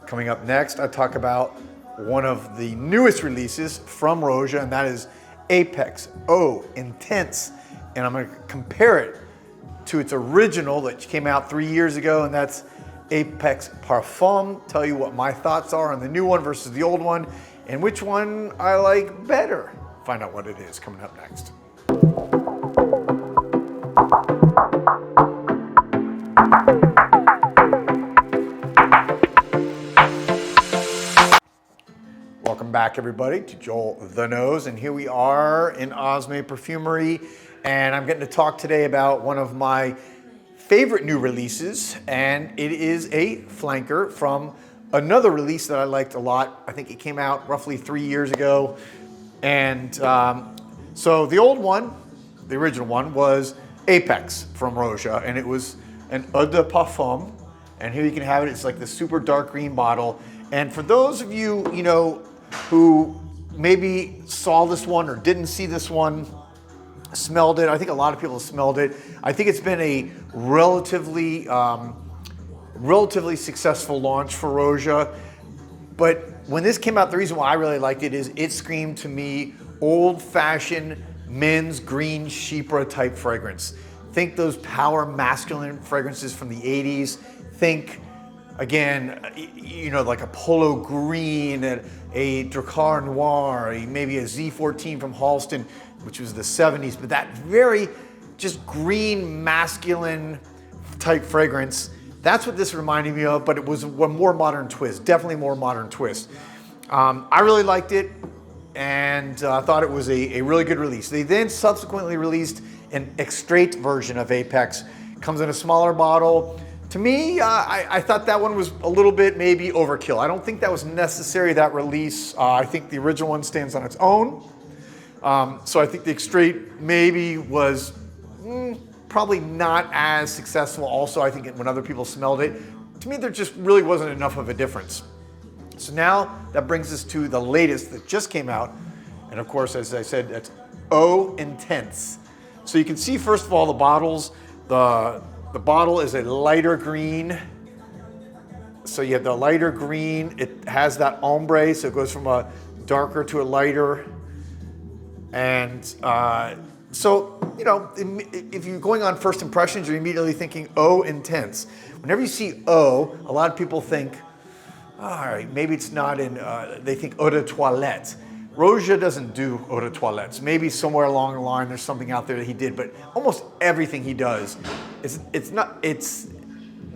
Coming up next, I talk about one of the newest releases from Roja, and that is Apex Eau Intense. And I'm gonna compare it to its original that came out 3 years ago, and that's Apex Parfum. Tell you what my thoughts are on the new one versus the old one, and which one I like better. Find out what it is coming up next. Welcome back, everybody, to Joel the Nose, and here we are in Osme Perfumery, and I'm getting to talk today about one of my favorite new releases, and it is a flanker from another release that I liked a lot. I think it came out roughly 3 years ago, and so the old one, the original one, was Apex from Roja, and it was an Eau de Parfum, and here you can have it. It's like the super dark green bottle, and for those of you, who maybe saw this one or didn't see this one, smelled it. I think a lot of people have smelled it. I think it's been a relatively successful launch for Roja. But when this came out, the reason why I really liked it is it screamed to me old-fashioned men's green chypre type fragrance. Think those power masculine fragrances from the 80s. Think, again, like a polo green, a Dracar Noir, maybe a Z14 from Halston, which was the 70s, but that very just green, masculine type fragrance. That's what this reminded me of, but it was a more modern twist, definitely more modern twist. I really liked it, and thought it was a really good release. They then subsequently released an extrait version of Apex. Comes in a smaller bottle. To me, I thought that one was a little bit maybe overkill. I don't think that was necessary, that release. I think the original one stands on its own. So I think the extrait maybe was probably not as successful. Also, I think when other people smelled it, to me there just really wasn't enough of a difference. So now that brings us to the latest that just came out. And of course, as I said, it's Eau Intense. So you can see, first of all, the bottles. The bottle is a lighter green. So you have the lighter green. It has that ombre, so it goes from a darker to a lighter. And so, if you're going on first impressions, you're immediately thinking Eau Intense. Whenever you see Eau, a lot of people think, all right, maybe it's not in, they think Eau de Toilette. Roja doesn't do Eau de Toilettes. Maybe somewhere along the line there's something out there that he did, but almost everything he does, it's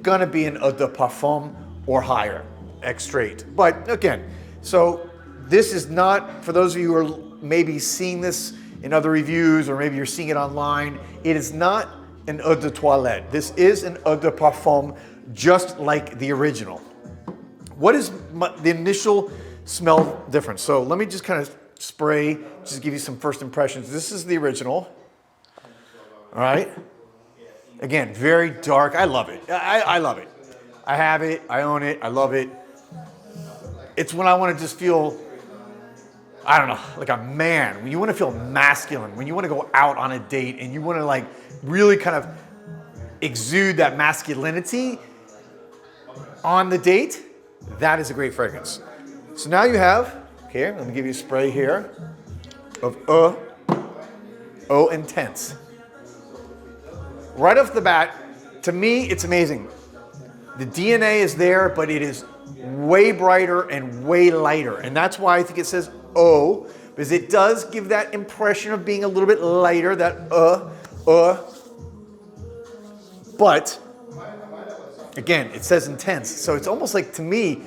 gonna be an Eau de Parfum or higher, extrait. But again, so this is not, for those of you who are maybe seeing this in other reviews, or maybe you're seeing it online, it is not an Eau de Toilette. This is an Eau de Parfum, just like the original. What is the initial smell difference? So let me just kind of spray, just give you some first impressions. This is the original. All right. Again, very dark. I love it. I love it. I have it. I own it. I love it. It's when I want to just feel, I don't know, like a man. When you want to feel masculine, when you want to go out on a date and you want to like really kind of exude that masculinity on the date, that is a great fragrance. So now you have, here, let me give you a spray here of Eau Intense. Right off the bat, to me, it's amazing. The DNA is there, but it is way brighter and way lighter. And that's why I think it says Eau, because it does give that impression of being a little bit lighter, that But, again, it says intense. So it's almost like, to me,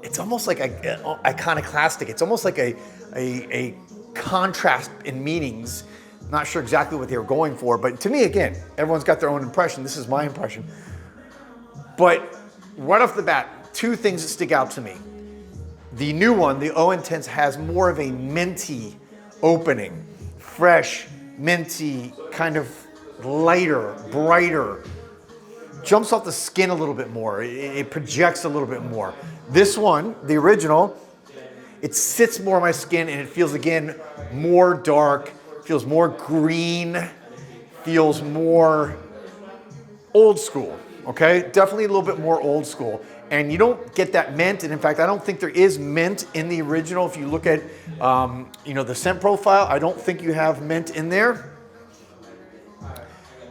it's almost like a iconoclastic. It's almost like a contrast in meanings. Not sure exactly what they were going for, but to me, again, everyone's got their own impression. This is my impression. But right off the bat, two things that stick out to me. The new one, the Eau Intense, has more of a minty opening. Fresh, minty, kind of lighter, brighter. Jumps off the skin a little bit more. It projects a little bit more. This one, the original, it sits more on my skin and it feels, again, more dark, feels more green, feels more old school, okay? Definitely a little bit more old school. And you don't get that mint, and in fact, I don't think there is mint in the original. If you look at, the scent profile, I don't think you have mint in there.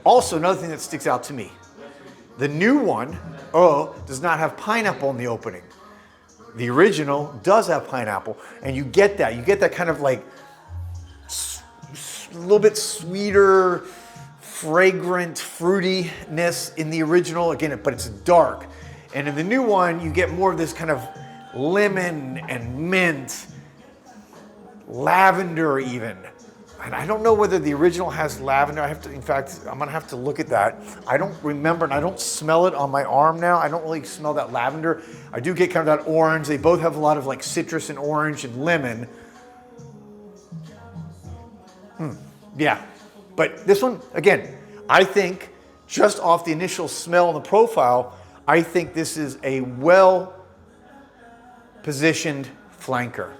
Also, another thing that sticks out to me, the new one, does not have pineapple in the opening. The original does have pineapple, and you get that. You get that kind of like a little bit sweeter, fragrant fruitiness in the original, again, but it's dark. And in the new one, you get more of this kind of lemon and mint, lavender even. And I don't know whether the original has lavender. In fact, I'm gonna have to look at that. I don't remember, and I don't smell it on my arm now. I don't really smell that lavender. I do get kind of that orange. They both have a lot of like citrus and orange and lemon. Yeah, but this one, again, I think just off the initial smell and the profile, I think this is a well-positioned flanker.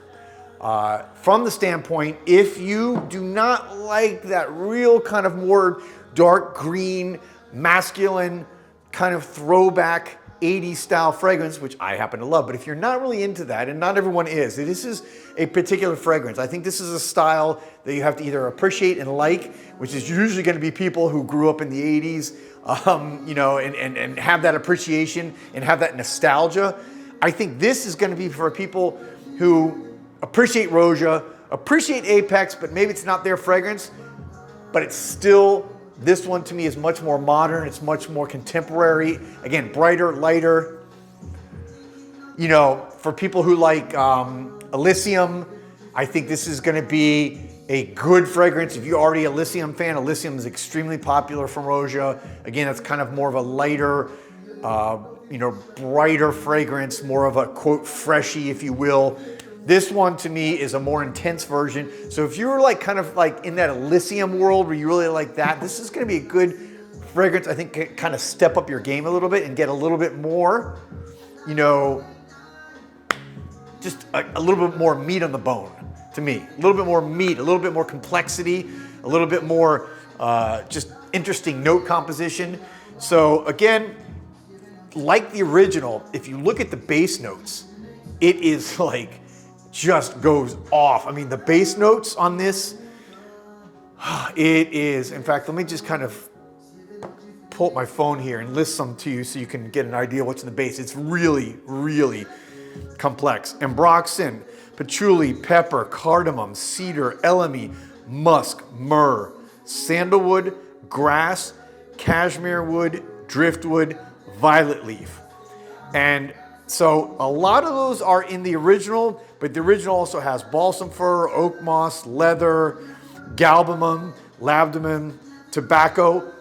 From the standpoint, if you do not like that real kind of more dark green, masculine, kind of throwback 80s style fragrance, which I happen to love, but if you're not really into that, and not everyone is, this is a particular fragrance. I think this is a style that you have to either appreciate and like, which is usually going to be people who grew up in the 80s, and have that appreciation and have that nostalgia. I think this is going to be for people who appreciate Roja, appreciate Apex, but maybe it's not their fragrance, but it's still, this one to me is much more modern, it's much more contemporary, again, brighter, lighter. For people who like Elysium, I think this is gonna be a good fragrance. If you're already a Elysium fan, Elysium is extremely popular from Roja. Again, it's kind of more of a lighter, brighter fragrance, more of a quote, freshy, if you will. This one to me is a more intense version. So if you're like kind of like in that Elysium world where you really like that, this is gonna be a good fragrance. I think kind of step up your game a little bit and get a little bit more, just a little bit more meat on the bone to me. A little bit more meat, a little bit more complexity, a little bit more just interesting note composition. So again, like the original, if you look at the base notes, it is like, just goes off. I mean, the base notes on this, it is, in fact, let me just kind of pull up my phone here and list some to you so you can get an idea what's in the base. It's really, really complex. Ambroxan, patchouli, pepper, cardamom, cedar, elemi, musk, myrrh, sandalwood, grass, cashmere wood, driftwood, violet leaf. And so a lot of those are in the original, but the original also has balsam fir, oak moss, leather, galbanum, labdanum, tobacco.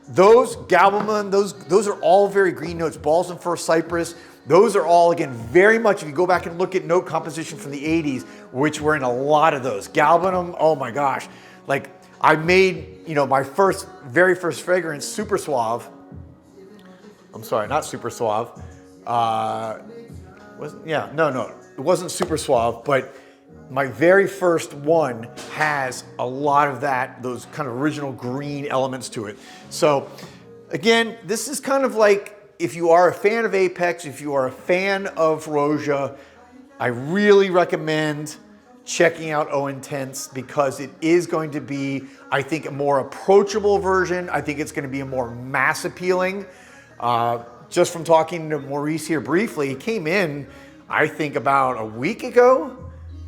Those galbanum, those are all very green notes. Balsam fir, cypress, those are all, again, very much, if you go back and look at note composition from the 80s, which were in a lot of those. Galbanum, oh my gosh. Like I made, my very first fragrance, Super Suave. I'm sorry, not Super Suave. It wasn't Super Suave, but my very first one has a lot of those kind of original green elements to it. So again, this is kind of like, if you are a fan of Apex, if you are a fan of Roja, I really recommend checking out O Intense because it is going to be, I think, a more approachable version. I think it's going to be a more mass appealing. Just from talking to Maurice here briefly, he came in, I think about a week ago,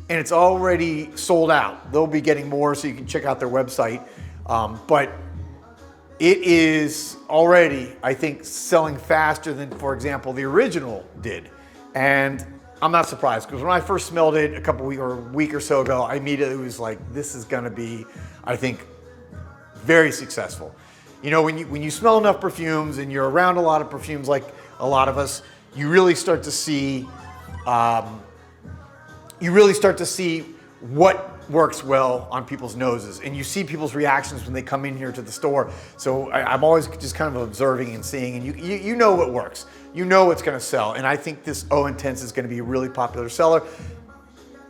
and it's already sold out. They'll be getting more, so you can check out their website. But it is already, I think, selling faster than, for example, the original did. And I'm not surprised, because when I first smelled it a week or so ago, I immediately was like, this is gonna be, I think, very successful. When you smell enough perfumes and you're around a lot of perfumes like a lot of us, you really start to see what works well on people's noses, and you see people's reactions when they come in here to the store. So I'm always just kind of observing and seeing, and you know what works. You know what's going to sell, and I think this O Intense is going to be a really popular seller.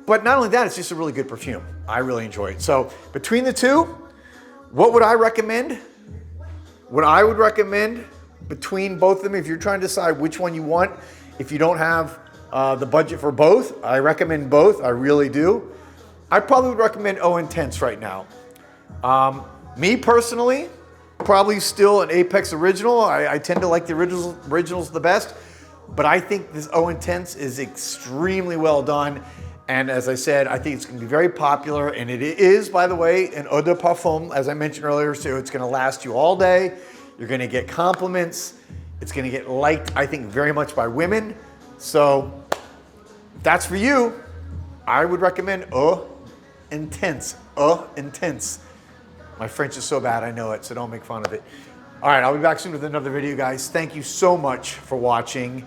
But not only that, it's just a really good perfume. I really enjoy it. So between the two, what would I recommend? What I would recommend between both of them, if you're trying to decide which one you want, If you don't have the budget for both, I recommend both, I really do. I probably would recommend O Intense right now. Me personally, probably still an Apex Original. I tend to like the originals the best, but I think this O Intense is extremely well done. And as I said, I think it's gonna be very popular, and it is, by the way, an eau de parfum, as I mentioned earlier, so it's gonna last you all day. You're gonna get compliments. It's gonna get liked, I think, very much by women. So if that's for you, I would recommend Eau Intense. Eau Intense. My French is so bad, I know it, so don't make fun of it. All right, I'll be back soon with another video, guys. Thank you so much for watching.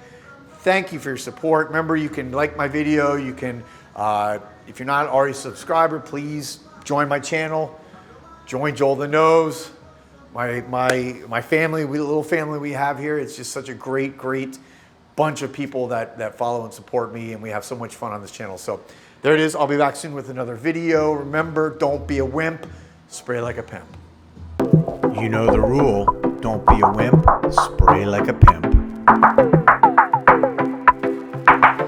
Thank you for your support. Remember, you can like my video. You can, if you're not already a subscriber, please join my channel. Join JoelTheNose. My family, little family we have here. It's just such a great bunch of people that follow and support me, and we have so much fun on this channel. So there it is. I'll be back soon with another video. Remember, don't be a wimp. Spray like a pimp. You know the rule. Don't be a wimp. Spray like a pimp.